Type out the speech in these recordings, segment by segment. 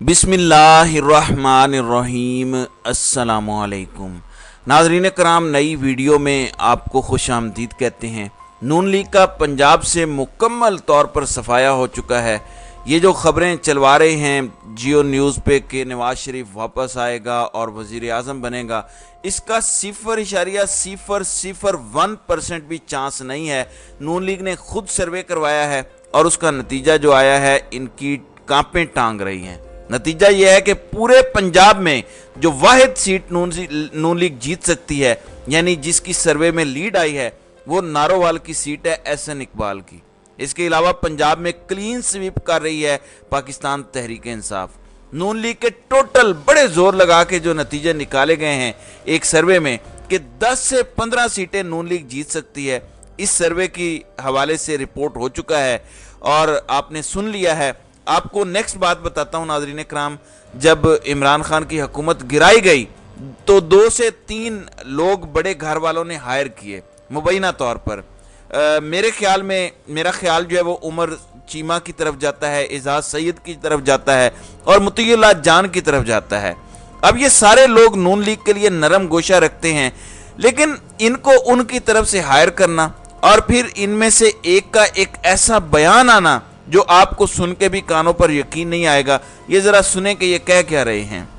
बिस्मिल्लाहिर्रहमानिर्रहीम। अस्सलामुअलैकुम नाज़रीन कराम, नई वीडियो में आपको खुश आमदीद कहते हैं। नून लीग का पंजाब से मुकम्मल तौर पर सफाया हो चुका है। ये जो ख़बरें चलवा रहे हैं जियो न्यूज़ पे कि नवाज शरीफ वापस आएगा और वज़ीर आज़म बनेगा, इसका 0.001% भी चांस नहीं है। नून लीग ने खुद सर्वे करवाया है और उसका नतीजा जो आया है, इनकी कांपें टांग रही हैं। नतीजा यह है कि पूरे पंजाब में जो वाहिद सीट नून लीग जीत सकती है, यानी जिसकी सर्वे में लीड आई है, वो नारोवाल की सीट है एहसन इकबाल की। इसके अलावा पंजाब में क्लीन स्वीप कर रही है पाकिस्तान तहरीक इंसाफ। नून लीग के टोटल बड़े जोर लगा के जो नतीजे निकाले गए हैं एक सर्वे में कि 10 से 15 सीटें नून लीग जीत सकती है, इस सर्वे की हवाले से रिपोर्ट हो चुका है और आपने सुन लिया है। आपको नेक्स्ट बात बताता हूं नाज़रीन कराम, जब इमरान खान की हुकूमत गिराई गई तो 2 से 3 लोग बड़े घर वालों ने हायर किए मुबैना तौर पर। मेरा ख्याल जो है वो उमर चीमा की तरफ जाता है, एजाज सैयद की तरफ जाता है और मुतीउल्लाह जान की तरफ जाता है। अब ये सारे लोग नून लीग के लिए नरम गोशा रखते हैं, लेकिन इनको उनकी तरफ से हायर करना और फिर इनमें से एक का एक ऐसा बयान आना जो आपको सुन के भी कानों पर यकीन नहीं आएगा। ये जरा सुने कि ये कह क्या रहे हैं।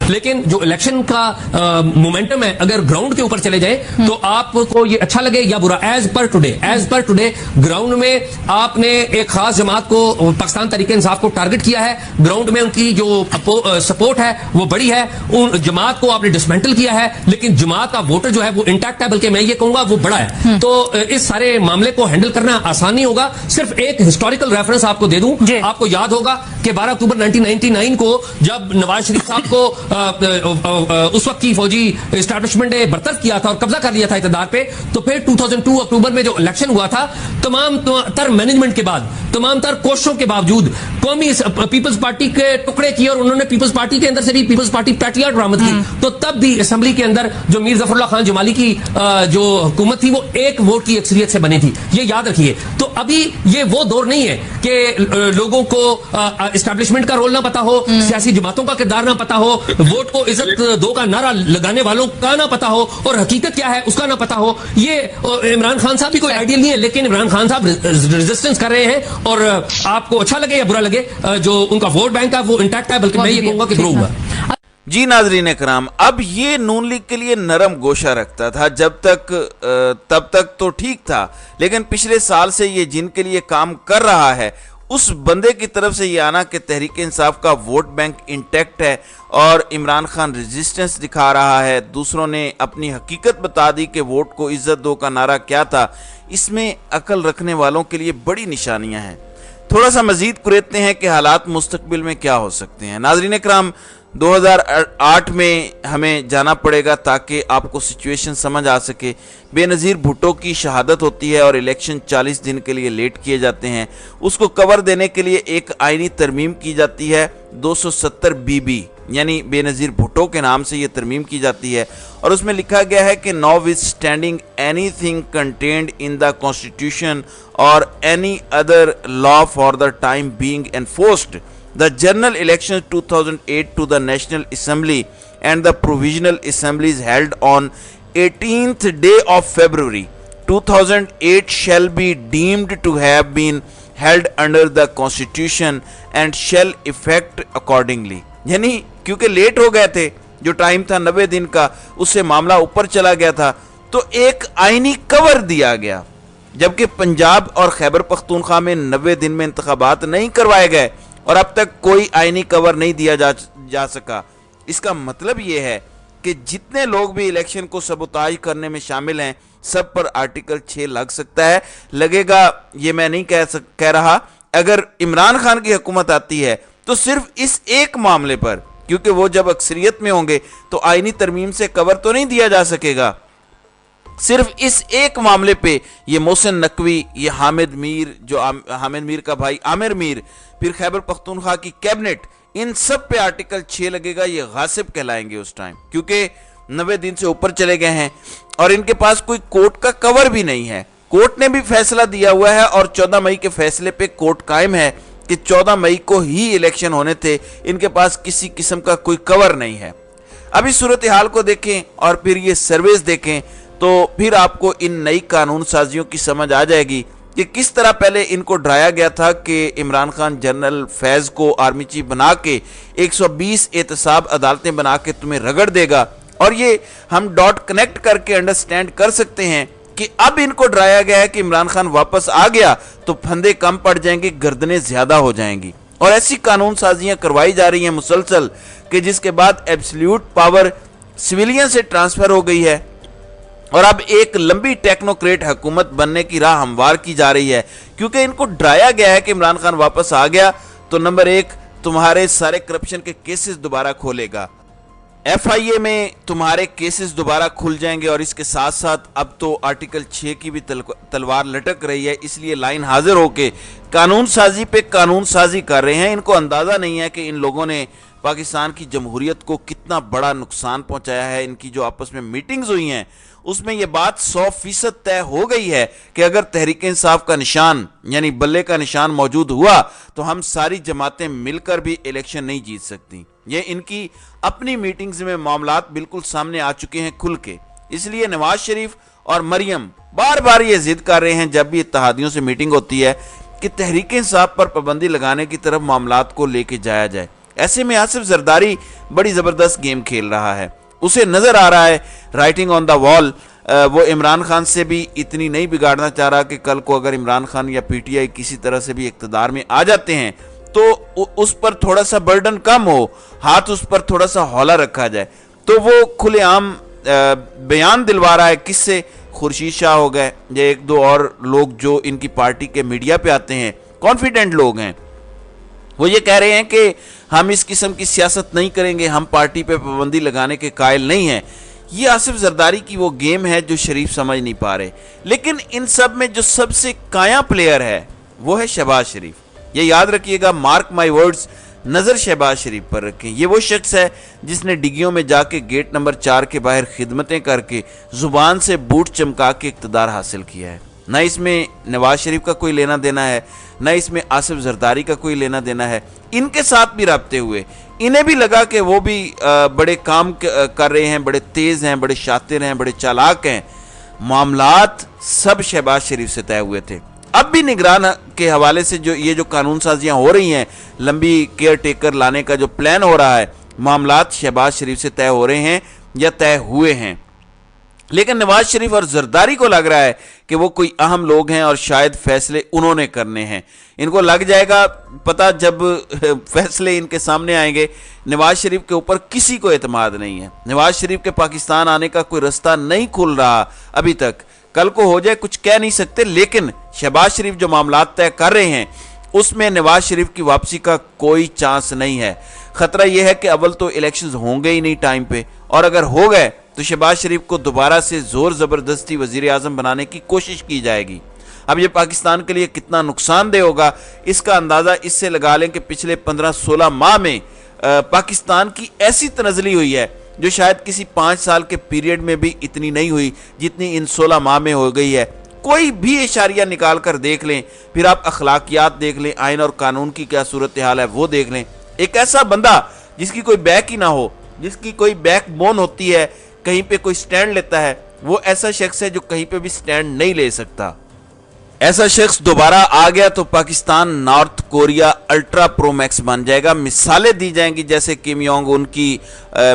लेकिन जो इलेक्शन का मोमेंटम है, अगर ग्राउंड के ऊपर चले जाए तो आपको ये अच्छा लगे या बुरा, एज पर टुडे ग्राउंड में आपने एक खास जमात को, पाकिस्तान तहरीक इंसाफ को टारगेट किया है। ग्राउंड में उनकी जो सपोर्ट है वो बड़ी है, उन जमात को आपने डिसमेंटल किया है, लेकिन जमात का वोटर जो है वो इंटैक्ट है, बल्कि मैं ये कहूंगा वो बड़ा है। तो इस सारे मामले को हैंडल करना आसान नहीं होगा। सिर्फ एक हिस्टोरिकल रेफरेंस आपको दे दूं, आपको याद होगा कि 12 अक्टूबर 1999 को जब नवाज शरीफ साहब को उस वक्त की फौजी एस्टैब्लिशमेंट ने बरतरफ किया था और कब्जा कर लिया था इक़्तिदार पे, तो फिर 2002 अक्टूबर में जो इलेक्शन हुआ था, तमाम तर मैनेजमेंट के बाद, तमाम तर कोशिशों के बावजूद कौमी पीपल्स पार्टी के टुकड़े किए और उन्होंने पीपल्स पार्टी के अंदर से भी पीपल्स पार्टी पैट्रियट बरामद की। तो तब भी असेंबली के अंदर जो मीर जफरुल्लाह खान जमाली की जो हुकूमत थी वो एक वोट की अक्सरियत से बनी थी, ये याद रखिए। तो अभी ये वो दौर नहीं है कि लोगों को एस्टैब्लिशमेंट का रोल ना पता हो, सियासी जमातों का किरदार ना पता हो, वोट को इज्जत दो का नारा लगाने वालों का ना पता हो और हकीकत क्या है उसका ना पता हो। ये इमरान खान साहब भी कोई आइडियल नहीं है, लेकिन इमरान खान साहब रेजिस्टेंस कर रहे हैं और आपको अच्छा लगे या बुरा लगे, जो उनका वोट बैंक है वो इंटैक्ट है, बल्कि मैं ये कहूंगा कि ग्रो हुआ। जी नाजरीन कराम, अब ये नून लीग के लिए नरम गोशा रखता था तब तक तो ठीक था, लेकिन पिछले साल से ये जिनके लिए काम कर रहा है उस बंदे की तरफ से ये आना कि तहरीक इंसाफ का वोट बैंक इंटैक्ट है और इमरान खान रेजिस्टेंस दिखा रहा है, दूसरों ने अपनी हकीकत बता दी कि वोट को इज्जत दो का नारा क्या था, इसमें अकल रखने वालों के लिए बड़ी निशानियां हैं। थोड़ा सा मजीद कुरेदते हैं कि हालात मुस्तकबिल में क्या हो सकते हैं। नाजरीन कराम, 2008 में हमें जाना पड़ेगा ताकि आपको सिचुएशन समझ आ सके। बेनज़ीर भुट्टो की शहादत होती है और इलेक्शन 40 दिन के लिए लेट किए जाते हैं। उसको कवर देने के लिए एक आईनी तरमीम की जाती है, 270 BB यानी बेनज़ीर भुट्टो के नाम से ये तरमीम की जाती है और उसमें लिखा गया है कि notwithstanding anything contained in the constitution और any other law for the time being enforced, the general elections 2008 to the National Assembly and the Provisional Assemblies held on 18th day of February 2008 shall be deemed to have been held under the Constitution and shall effect accordingly। यानी क्योंकि late हो गए थे, जो time था 90 दिन का, उससे मामला ऊपर चला गया था, तो एक आईनी कवर दिया गया, जबकि पंजाब और खैबर पख्तूनख्वा में 90 दिन में इंतखाबात नहीं करवाए गए और अब तक कोई आईनी कवर नहीं दिया जा सका। इसका मतलब यह है कि जितने लोग भी इलेक्शन को सबोताज करने में शामिल हैं, सब पर आर्टिकल 6 लग सकता है, लगेगा ये मैं नहीं कह रहा। अगर इमरान खान की हुकूमत आती है तो सिर्फ इस एक मामले पर, क्योंकि वो जब अक्सरियत में होंगे तो आईनी तरमीम से कवर तो नहीं दिया जा सकेगा, सिर्फ इस एक मामले पे ये मोहसिन नकवी, ये हामिद मीर, जो हामिद मीर का भाई आमिर मीर, फिर खैबर पख्तूनख्वा की कैबिनेट, इन सब पे आर्टिकल 6 लगेगा। ये गासिब कहलाएंगे उस टाइम, क्योंकि 90 दिन से ऊपर चले गए हैं और इनके पास कोई कोर्ट का कवर भी नहीं है। कोर्ट ने भी फैसला दिया हुआ है और 14 मई के फैसले पे कोर्ट कायम है कि 14 मई को ही इलेक्शन होने थे, इनके पास किसी किस्म का कोई कवर नहीं है। अभी सूरत हाल को देखें और फिर ये सर्वेस देखें तो फिर आपको इन नई कानून साजियों की समझ आ जाएगी कि किस तरह पहले इनको डराया गया था कि इमरान खान जनरल फैज को आर्मी चीफ बना के 120 एहतसाब अदालतें बना के तुम्हें रगड़ देगा। और ये हम डॉट कनेक्ट करके अंडरस्टैंड कर सकते हैं कि अब इनको डराया गया है कि इमरान खान वापस आ गया तो फंदे कम पड़ जाएंगे, गर्दनें ज्यादा हो जाएंगी। और ऐसी कानून साजियां करवाई जा रही हैं मुसलसल कि जिसके बाद एब्सोल्यूट पावर सिविलियन से ट्रांसफर हो गई है और अब एक लंबी टेक्नोक्रेट हुकूमत बनने की राह हमवार की जा रही है, क्योंकि इनको डराया गया है कि इमरान खान वापस आ गया तो नंबर 1 तुम्हारे सारे करप्शन के केसेस दोबारा खोलेगा, FIA में तुम्हारे केसेस दोबारा खुल जाएंगे और इसके साथ साथ अब तो आर्टिकल 6 की भी तलवार लटक रही है, इसलिए लाइन हाजिर होके कानून साजी पे कानून साजी कर रहे हैं। इनको अंदाजा नहीं है कि इन लोगों ने पाकिस्तान की जमहूरियत को कितना बड़ा नुकसान पहुंचाया है। इनकी जो आपस में मीटिंग्स हुई हैं उसमें यह बात 100% तय हो गई है कि अगर तहरीक इंसाफ का निशान यानी बल्ले का निशान मौजूद हुआ तो हम सारी जमातें मिलकर भी इलेक्शन नहीं जीत सकती। ये इनकी अपनी मीटिंग्स में मामलात बिल्कुल सामने आ चुके हैं खुल के। इसलिए नवाज शरीफ और मरियम बार बार ये जिद कर रहे हैं जब भी इत्तेहादियों से मीटिंग होती है कि तहरीक इंसाफ पर पाबंदी लगाने की तरफ मामलात को लेके जाया जाए। ऐसे में आसिफ जरदारी बड़ी जबरदस्त गेम खेल रहा है, उसे नजर आ रहा है राइटिंग ऑन द वॉल। वो इमरान खान से भी इतनी नहीं बिगाड़ना चाह रहा कि कल को अगर इमरान खान या PTI किसी तरह से भी इक्तदार में आ जाते हैं तो उस पर थोड़ा सा बर्डन कम हो, हाथ उस पर थोड़ा सा हौला रखा जाए। तो वो खुलेआम बयान दिलवा रहा है, किससे? खुर्शीद शाह हो गए या एक दो और लोग जो इनकी पार्टी के मीडिया पे आते हैं, कॉन्फिडेंट लोग हैं, वो ये कह रहे हैं कि हम इस किस्म की सियासत नहीं करेंगे, हम पार्टी पे पाबंदी लगाने के कायल नहीं हैं। ये आसिफ जरदारी की वो गेम है जो शरीफ समझ नहीं पा रहे। लेकिन इन सब में जो सबसे काया प्लेयर है वो है शहबाज शरीफ। ये याद रखिएगा, मार्क माई वर्ड्स, नजर शहबाज शरीफ पर रखें। ये वो शख्स है जिसने डिग्गियों में जाके गेट नंबर 4 के बाहर खिदमतें करके जुबान से बूट चमका के इक्तदार हासिल किया है। न इसमें नवाज शरीफ का कोई लेना देना है, न इसमें आसिफ जरदारी का कोई लेना देना है। इनके साथ भी रबते हुए इन्हें भी लगा कि वो भी बड़े काम कर रहे हैं, बड़े तेज हैं, बड़े शातिर हैं, बड़े चालाक हैं। मामलात सब शहबाज शरीफ से तय हुए थे। अब भी निगरान के हवाले से जो कानून साजियां हो रही हैं, लंबी केयर टेकर लाने का जो प्लान हो रहा है, मामलात शहबाज शरीफ से तय हो रहे हैं या तय हुए हैं। लेकिन नवाज शरीफ और जरदारी को लग रहा है कि वो कोई अहम लोग हैं और शायद फैसले उन्होंने करने हैं। इनको लग जाएगा पता जब फैसले इनके सामने आएंगे। नवाज शरीफ के ऊपर किसी को एतमाद नहीं है। नवाज शरीफ के पाकिस्तान आने का कोई रास्ता नहीं खुल रहा अभी तक। कल को हो जाए कुछ कह नहीं सकते, लेकिन शहबाज शरीफ जो मामलात तय कर रहे हैं उसमें नवाज शरीफ की वापसी का कोई चांस नहीं है। खतरा यह है कि अव्वल तो इलेक्शंस होंगे ही नहीं टाइम पे, और अगर हो गए तो शहबाज शरीफ को दोबारा से जोर जबरदस्ती वजीर आजम बनाने की कोशिश की जाएगी। अब ये पाकिस्तान के लिए कितना नुकसानदेह होगा इसका अंदाजा इससे लगा लें कि पिछले 15-16 माह में पाकिस्तान की ऐसी तनज़ली हुई है जो शायद किसी 5 साल के पीरियड में भी इतनी नहीं हुई जितनी इन 16 माह में हो गई है। कोई भी इशारिया निकाल कर देख लें, फिर आप अखलाकियात देख लें, आइन और कानून की क्या सूरत हाल है वो देख लें। एक ऐसा बंदा जिसकी कोई बैक ही ना हो, जिसकी कोई बैक बोन होती है, कहीं पे कोई स्टैंड लेता है, वो ऐसा शख्स है जो कहीं पे भी स्टैंड नहीं ले सकता। ऐसा शख्स दोबारा आ गया तो Pakistan north Korea ultra pro max बन जाएगा। मिसालें दी जाएंगी जैसे किम योंग उनकी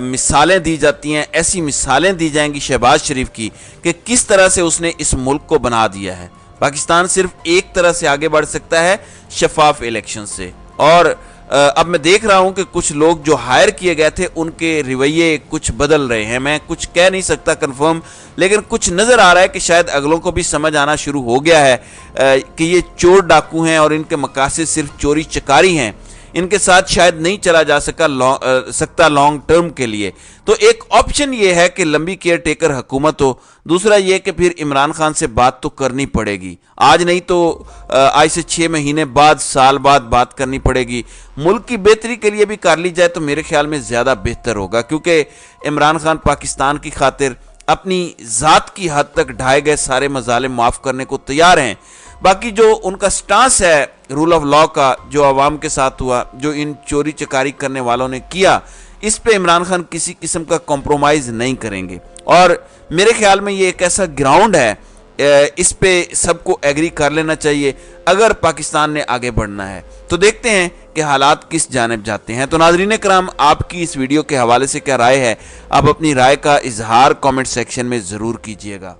मिसालें दी जाती हैं, ऐसी मिसालें दी जाएंगी शहबाज शरीफ की कि किस तरह से उसने इस मुल्क को बना दिया है। पाकिस्तान सिर्फ एक तरह से आगे बढ़ सकता है, शफाफ इलेक्शन से। और अब मैं देख रहा हूं कि कुछ लोग जो हायर किए गए थे उनके रवैये कुछ बदल रहे हैं। मैं कुछ कह नहीं सकता कंफर्म, लेकिन कुछ नजर आ रहा है कि शायद अगलों को भी समझ आना शुरू हो गया है कि ये चोर डाकू हैं और इनके मकासद सिर्फ चोरी चकारी हैं। इनके साथ शायद नहीं चला जा सकता लॉन्ग टर्म के लिए। तो एक ऑप्शन ये है कि लंबी केयर टेकर हुकूमत हो, दूसरा ये कि फिर इमरान खान से बात तो करनी पड़ेगी। आज नहीं तो आज से 6 महीने बाद, साल बाद बात करनी पड़ेगी। मुल्क की बेहतरी के लिए भी कर ली जाए तो मेरे ख्याल में ज़्यादा बेहतर होगा, क्योंकि इमरान खान पाकिस्तान की खातिर अपनी ज़ात की हद तक ढाए गए सारे मजालिम माफ़ करने को तैयार हैं। باقی جو ان کا سٹانس ہے رول آف لا کا، جو عوام کے ساتھ ہوا، جو ان چوری چکاری کرنے والوں نے کیا، اس پہ عمران خان کسی قسم کا کمپرومائز نہیں کریں گے، اور میرے خیال میں یہ ایک ایسا گراؤنڈ ہے، اس پہ سب کو ایگری کر لینا چاہیے اگر پاکستان نے آگے بڑھنا ہے۔ تو دیکھتے ہیں کہ حالات کس جانب جاتے ہیں۔ تو ناظرین کرام، آپ کی اس ویڈیو کے حوالے سے کیا رائے ہے؟ آپ اپنی رائے کا اظہار کامنٹ سیکشن میں ضرور کیجیے گا۔